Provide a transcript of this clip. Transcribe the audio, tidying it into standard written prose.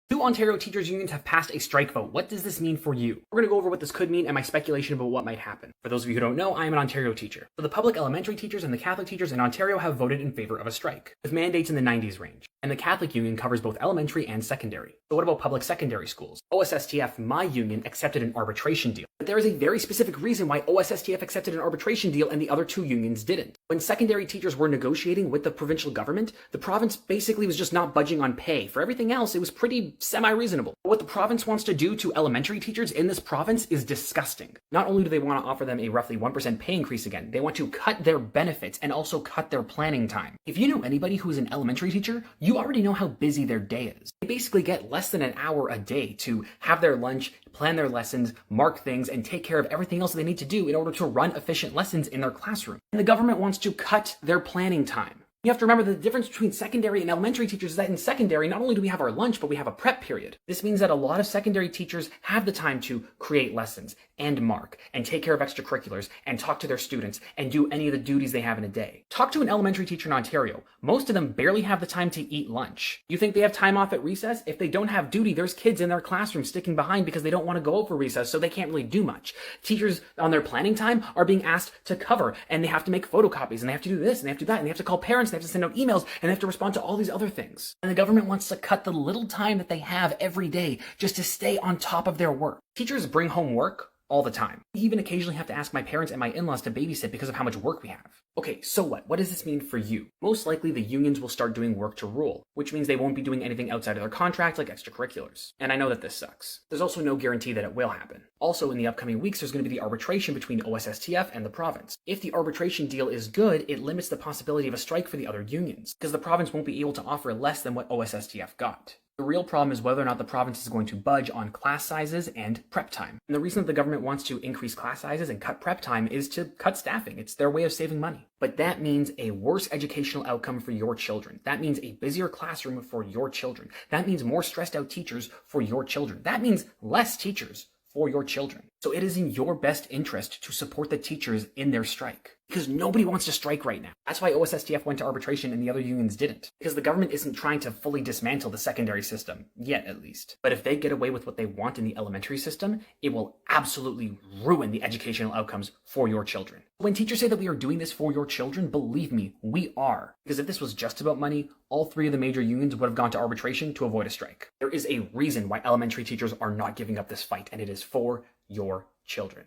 Two Ontario teachers' unions have passed a strike vote. What does this mean for you? We're going to go over what this could mean and my speculation about what might happen. For those of you who don't know, I am an Ontario teacher. So the public elementary teachers and the Catholic teachers in Ontario have voted in favor of a strike, with mandates in the 90s range. And the Catholic union covers both elementary and secondary. So what about public secondary schools? OSSTF, my union, accepted an arbitration deal. But there is a very specific reason why OSSTF accepted an arbitration deal and the other two unions didn't. When secondary teachers were negotiating with the provincial government, the province basically was just not budging on pay. For everything else, it was pretty semi-reasonable. What the province wants to do to elementary teachers in this province is disgusting. Not only do they want to offer them a roughly 1% pay increase again, they want to cut their benefits and also cut their planning time. If you know anybody who is an elementary teacher, you already know how busy their day is. They basically get less than an hour a day to have their lunch, plan their lessons, mark things, and take care of everything else they need to do in order to run efficient lessons in their classroom. And the government wants to cut their planning time. You have to remember the difference between secondary and elementary teachers is that in secondary, not only do we have our lunch, but we have a prep period. This means that a lot of secondary teachers have the time to create lessons and mark and take care of extracurriculars and talk to their students and do any of the duties they have in a day. Talk to an elementary teacher in Ontario. Most of them barely have the time to eat lunch. You think they have time off at recess? If they don't have duty, there's kids in their classroom sticking behind because they don't want to go over recess, so they can't really do much. Teachers on their planning time are being asked to cover, and they have to make photocopies, and they have to do this, and they have to do that, and they have to call parents, and they have to send out emails, and they have to respond to all these other things. And the government wants to cut the little time that they have every day just to stay on top of their work. Teachers bring home work all the time. We even occasionally have to ask my parents and my in-laws to babysit because of how much work we have. Okay, so what? What does this mean for you? Most likely the unions will start doing work to rule, which means they won't be doing anything outside of their contract like extracurriculars. And I know that this sucks. There's also no guarantee that it will happen. Also, in the upcoming weeks, there's going to be the arbitration between OSSTF and the province. If the arbitration deal is good, it limits the possibility of a strike for the other unions, because the province won't be able to offer less than what OSSTF got. The real problem is whether or not the province is going to budge on class sizes and prep time. And the reason that the government wants to increase class sizes and cut prep time is to cut staffing. It's their way of saving money. But that means a worse educational outcome for your children. That means a busier classroom for your children. That means more stressed out teachers for your children. That means less teachers for your children. So it is in your best interest to support the teachers in their strike. Because nobody wants to strike right now. That's why OSSTF went to arbitration and the other unions didn't. Because the government isn't trying to fully dismantle the secondary system, yet at least. But if they get away with what they want in the elementary system, it will absolutely ruin the educational outcomes for your children. When teachers say that we are doing this for your children, believe me, we are. Because if this was just about money, all three of the major unions would have gone to arbitration to avoid a strike. There is a reason why elementary teachers are not giving up this fight, and it is for your children.